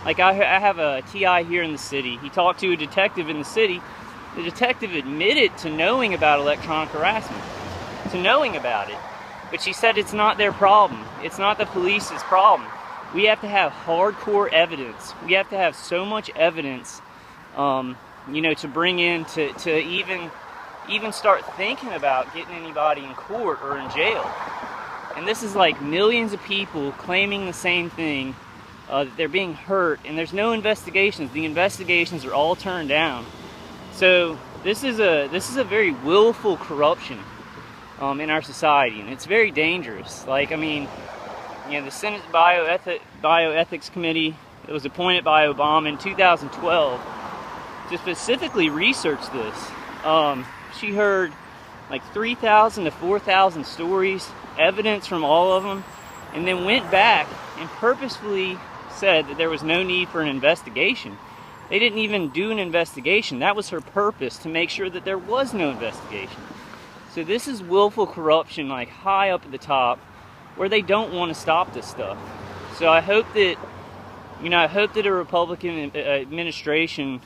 Like I have a TI here in the city. He talked to a detective in the city. The detective admitted to knowing about electronic harassment, to knowing about it. But she said it's not their problem. It's not the police's problem. We have to have hardcore evidence. We have to have so much evidence, to bring in to even start thinking about getting anybody in court or in jail. And this is like millions of people claiming the same thing, that they're being hurt, and there's no investigations. The investigations are all turned down. So this is a very willful corruption in our society, and it's very dangerous. Like, I mean, the Senate Bioethics Committee that was appointed by Obama in 2012 to specifically research this. She heard like 3,000 to 4,000 stories, evidence from all of them, and then went back and purposefully said that there was no need for an investigation. They didn't even do an investigation. That was her purpose, to make sure that there was no investigation. So this is willful corruption, like high up at the top, where they don't want to stop this stuff. So I hope that, a Republican administration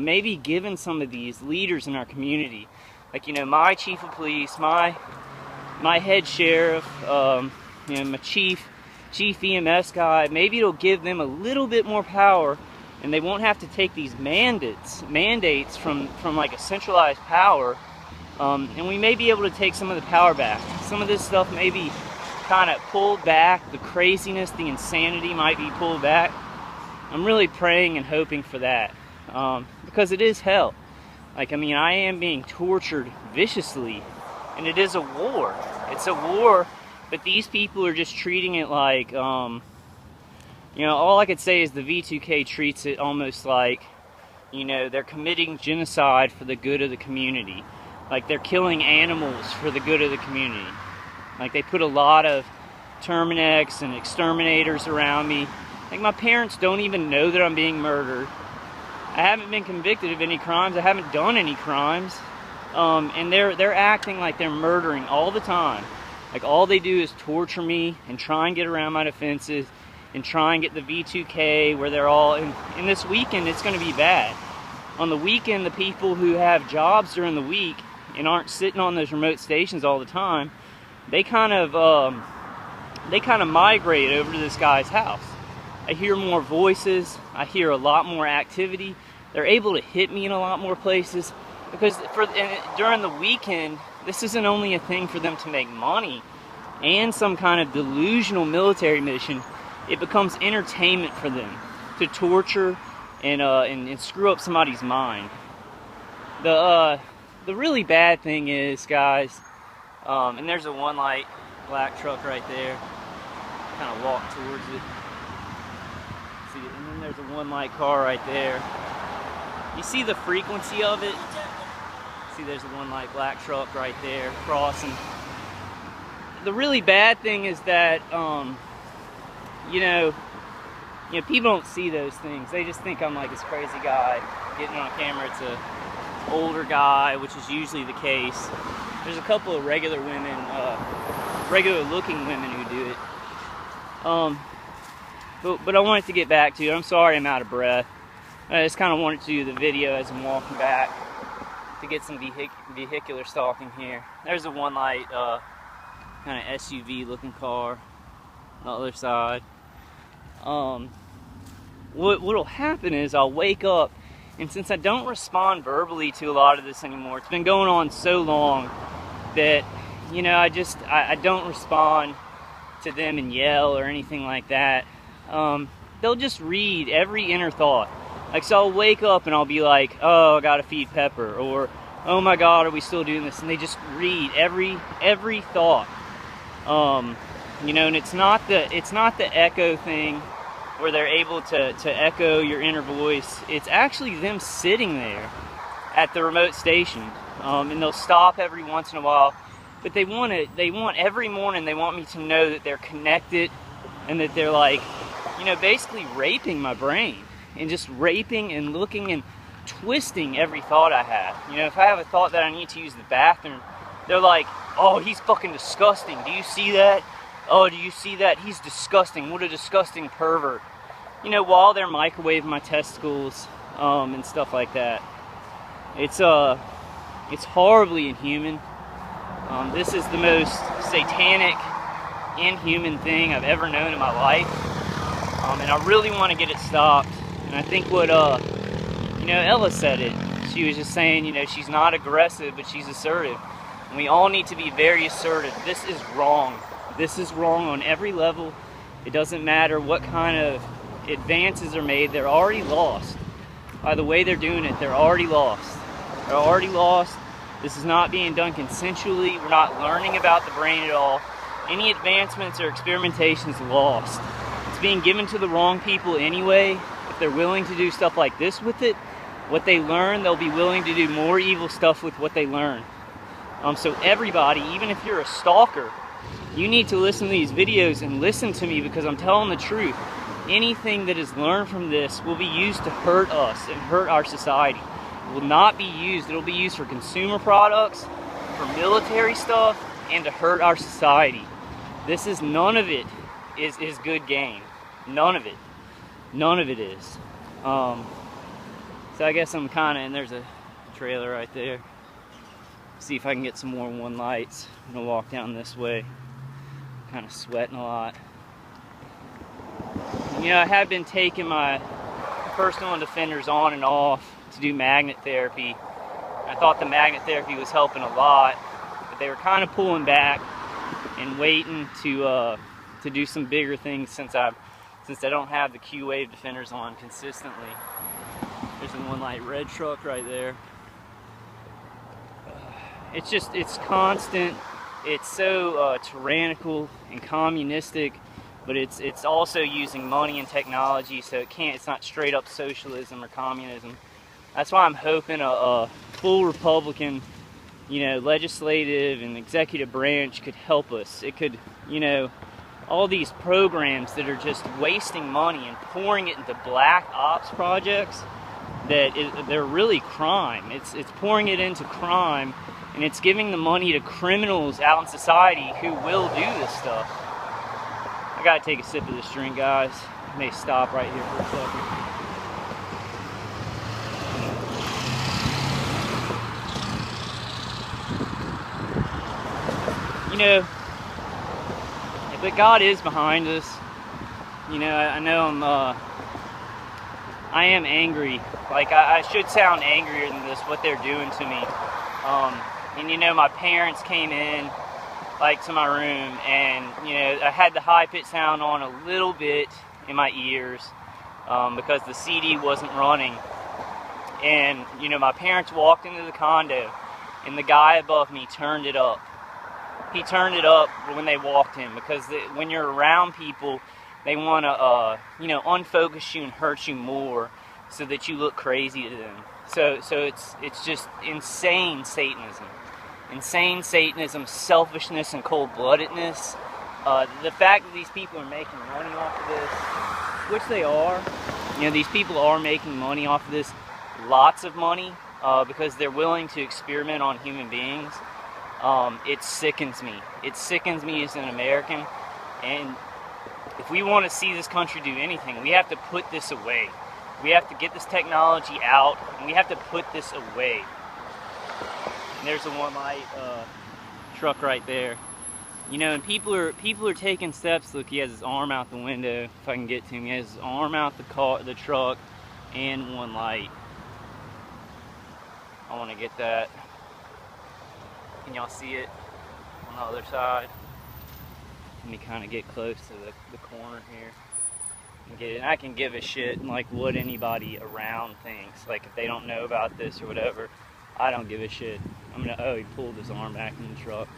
maybe given some of these leaders in our community, like, my chief of police, my head sheriff, my chief EMS guy, maybe it'll give them a little bit more power, and they won't have to take these mandates from like a centralized power, and we may be able to take some of the power back. Some of this stuff may be kind of pulled back. The craziness, the insanity might be pulled back. I'm really praying and hoping for that, because it is hell. Like, I mean, I am being tortured viciously, and it is a war. It's a war, but these people are just treating it like, all I could say is the V2K treats it almost like, they're committing genocide for the good of the community. Like, they're killing animals for the good of the community. Like, they put a lot of Terminex and exterminators around me. Like, my parents don't even know that I'm being murdered. I haven't been convicted of any crimes. I haven't done any crimes. And they're acting like they're murdering all the time. Like, all they do is torture me and try and get around my defenses and try and get the V2K where they're all... And this weekend, it's going to be bad. On the weekend, the people who have jobs during the week and aren't sitting on those remote stations all the time, they kind of migrate over to this guy's house. I hear more voices. I hear a lot more activity. They're able to hit me in a lot more places, because during the weekend, this isn't only a thing for them to make money and some kind of delusional military mission. It becomes entertainment for them to torture and screw up somebody's mind. The really bad thing is, guys, and there's a one light black truck right there. Kind of walk towards it. See, and then there's a one light car right there. You see the frequency of it? See, there's a one light black truck right there crossing. The really bad thing is that, people don't see those things. They just think I'm like this crazy guy getting on camera. It's a older guy, which is usually the case. There's a couple of regular women, regular looking women who do it. But I wanted to get back to it. I'm sorry I'm out of breath. I just kind of wanted to do the video as I'm walking back to get some vehicular stalking here. There's a one light kind of SUV looking car on the other side. What'll happen is I'll wake up, and since I don't respond verbally to a lot of this anymore, it's been going on so long that, I don't respond to them and yell or anything like that. They'll just read every inner thought. Like, so I'll wake up and I'll be like, oh, I gotta feed Pepper, or oh my God, are we still doing this? And they just read every thought. And it's not the echo thing where they're able to echo your inner voice. It's actually them sitting there at the remote station, and they'll stop every once in a while. But they want every morning, they want me to know that they're connected, and that they're like, basically raping my brain, and just raping and looking and twisting every thought I have. If I have a thought that I need to use the bathroom, they're like, oh, he's fucking disgusting. Do you see that? Oh, do you see that? He's disgusting. What a disgusting pervert. you know, while they're microwaving my testicles and stuff like that. It's horribly inhuman. This is the most satanic, inhuman thing I've ever known in my life, and I really want to get it stopped. And I think what you know, Ella said it. She was just saying, you know, she's not aggressive, but she's assertive. And we all need to be very assertive. This is wrong. This is wrong on every level. It doesn't matter what kind of advances are made. They're already lost. By the way they're doing it, they're already lost. They're already lost. This is not being done consensually. We're not learning about the brain at all. Any advancements or experimentations lost. It's being given to the wrong people anyway. If they're willing to do stuff like this with it, what they learn, they'll be willing to do more evil stuff with what they learn. So everybody, even if you're a stalker, you need to listen to these videos and listen to me, because I'm telling the truth. Anything that is learned from this will be used to hurt us and hurt our society. It will not be used. It'll be used for consumer products, for military stuff, and to hurt our society. This is, none of it is good game. None of it. None of it is. So I guess I'm kind of, and there's a trailer right there. See if I can get some more one lights. I'm gonna walk down this way. Kind of sweating a lot. You know, I have been taking my personal defenders on and off to do magnet therapy. I thought the magnet therapy was helping a lot, but they were kind of pulling back and waiting to do some bigger things since I don't have the Q-Wave defenders on consistently. There's a one light red truck right there. It's constant. It's so tyrannical and communistic, but it's also using money and technology, so it's not straight up socialism or communism. That's why I'm hoping a full Republican, you know, legislative and executive branch could help us. It could, you know, all these programs that are just wasting money and pouring it into black ops projects they're really crime. It's pouring it into crime, and it's giving the money to criminals out in society who will do this stuff. I gotta take a sip of this drink, guys. I may stop right here for a second. You know, but God is behind us. You know, I know I am angry. Like, I should sound angrier than this, what they're doing to me. And you know, my parents came in, like, to my room, and you know, I had the high-pitched sound on a little bit in my ears because the CD wasn't running. And you know, my parents walked into the condo, and the guy above me turned it up. He turned it up when they walked in, because when you're around people, they want to, you know, unfocus you and hurt you more, so that you look crazy to them. So it's just insane Satanism. Insane Satanism, selfishness, and cold-bloodedness. The fact that these people are making money off of this, which they are, you know, these people are making money off of this, lots of money, because they're willing to experiment on human beings. It sickens me. It sickens me as an American, and if we want to see this country do anything, we have to put this away. We have to get this technology out, and we have to put this away. And there's a one light truck right there. You know, and people are taking steps. Look, he has his arm out the window. If I can get to him, he has his arm out the truck, and one light. I want to get that. Can y'all see it on the other side? Let me kind of get close to the corner here and get it. And I can give a shit like what anybody around thinks. Like, if they don't know about this or whatever, I don't give a shit. I'm gonna, oh, he pulled his arm back in the truck.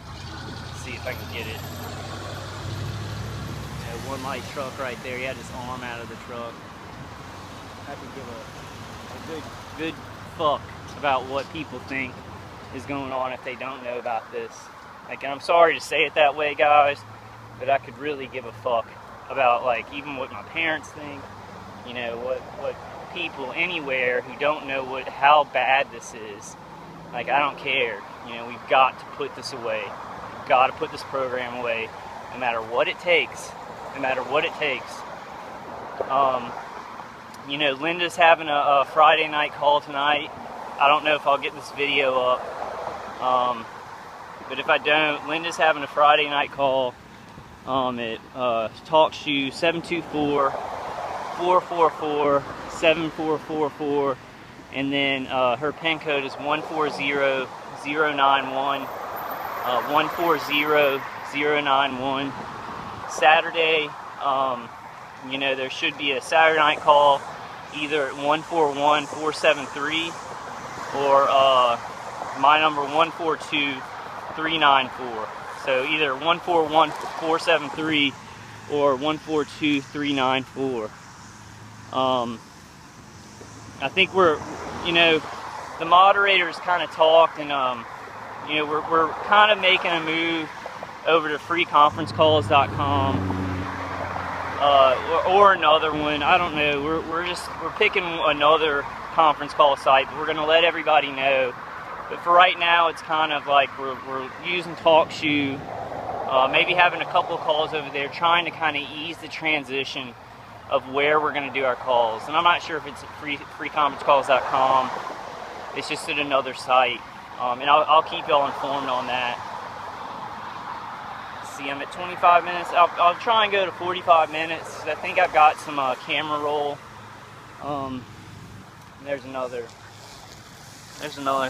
Let's see if I can get it. Yeah, one light truck right there. He had his arm out of the truck. I can give a good fuck about what people think is going on if they don't know about this. Like, and I'm sorry to say it that way, guys, but I could really give a fuck about, like, even what my parents think, you know, what people anywhere who don't know how bad this is. Like, I don't care. You know, we've got to put this away. We've got to put this program away, no matter what it takes. No matter what it takes. You know, Linda's having a Friday night call tonight. I don't know if I'll get this video up, but if I don't, Linda's having a Friday night call at TalkShoe 724-444-7444, and then her PIN code is 140091, 140091. Saturday, you know, there should be a Saturday night call either at 141-473 or my number 142394. So either 141-473 or 142394. I think we're, you know, the moderators kind of talked, and you know, we're kind of making a move over to freeconferencecalls.com. Or another one. I don't know. We're picking another conference call site, but we're going to let everybody know. But for right now, it's kind of like we're using TalkShoe, maybe having a couple of calls over there, trying to kind of ease the transition of where we're going to do our calls. And I'm not sure if it's at freeconferencecalls.com. It's just at another site, and I'll keep y'all informed on that. See, I'm at 25 minutes. I'll try and go to 45 minutes. I think I've got some camera roll. There's another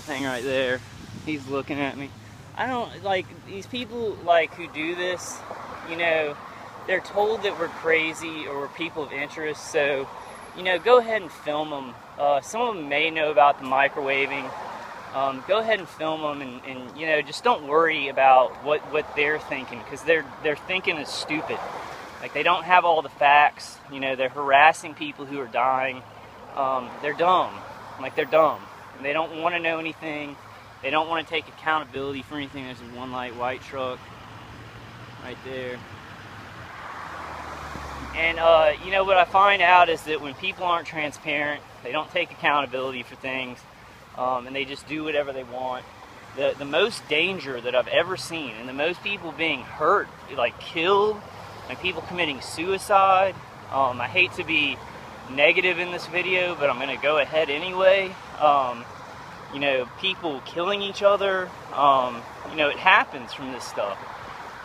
thing right there. He's looking at me. I don't like these people like who do this. You know, they're told that we're crazy or we're people of interest. So, you know, go ahead and film them. Some of them may know about the microwaving. Go ahead and film them, and you know, just don't worry about what they're thinking, because their thinking is stupid. Like, they don't have all the facts. You know, they're harassing people who are dying. They're dumb. Like, they're dumb. And they don't want to know anything. They don't want to take accountability for anything. There's a one light white truck right there. And you know, what I find out is that when people aren't transparent, they don't take accountability for things. And they just do whatever they want. The most danger that I've ever seen, and the most people being hurt, like killed, like people committing suicide. I hate to be negative in this video, but I'm going to go ahead anyway. You know, people killing each other. You know, it happens from this stuff.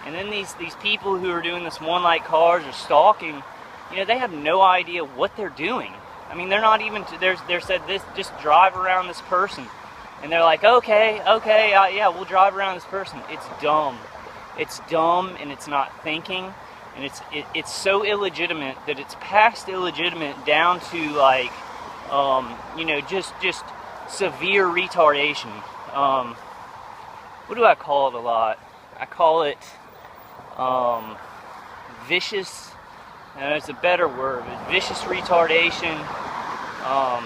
And then these people who are doing this one light cars or stalking, you know, they have no idea what they're doing. I mean, they're not even, they're said this, just drive around this person. And they're like, okay, yeah, we'll drive around this person. It's dumb. It's dumb, and it's not thinking. And it's so illegitimate that it's past illegitimate down to, like, you know, just severe retardation. What do I call it a lot? I call it vicious. It's a better word. But vicious retardation. I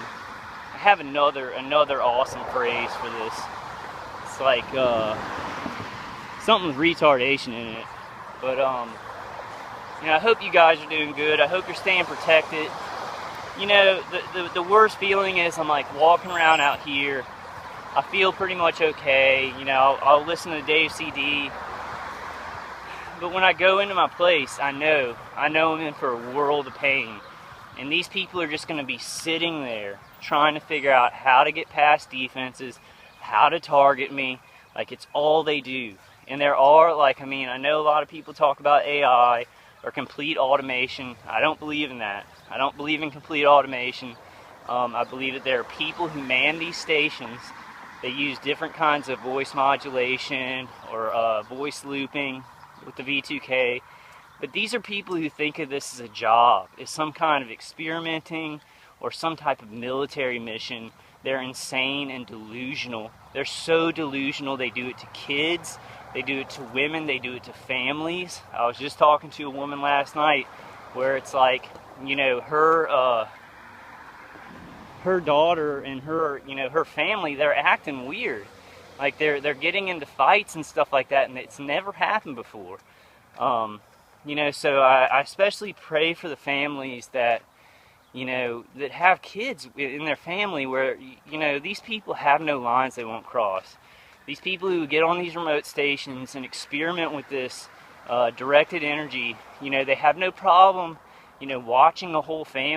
have another awesome phrase for this. It's like something with retardation in it. But you know, I hope you guys are doing good. I hope you're staying protected. You know, the worst feeling is I'm like walking around out here. I feel pretty much okay. You know, I'll listen to Dave CD. But when I go into my place, I know I'm in for a world of pain. And these people are just going to be sitting there trying to figure out how to get past defenses, how to target me. Like, it's all they do. And there are, like, I mean, I know a lot of people talk about AI or complete automation. I don't believe in that. I don't believe in complete automation. I believe that there are people who man these stations. They use different kinds of voice modulation or voice looping with the V2K. But these are people who think of this as a job, as some kind of experimenting or some type of military mission. They're insane and delusional. They're so delusional. They do it to kids. They do it to women. They do it to families. I was just talking to a woman last night where it's like, you know, her daughter and her, you know, her family, they're acting weird. Like they're getting into fights and stuff like that, and it's never happened before. You know, so I especially pray for the families that, you know, that have kids in their family where, you know, these people have no lines they won't cross. These people who get on these remote stations and experiment with this directed energy, you know, they have no problem You know, watching a whole family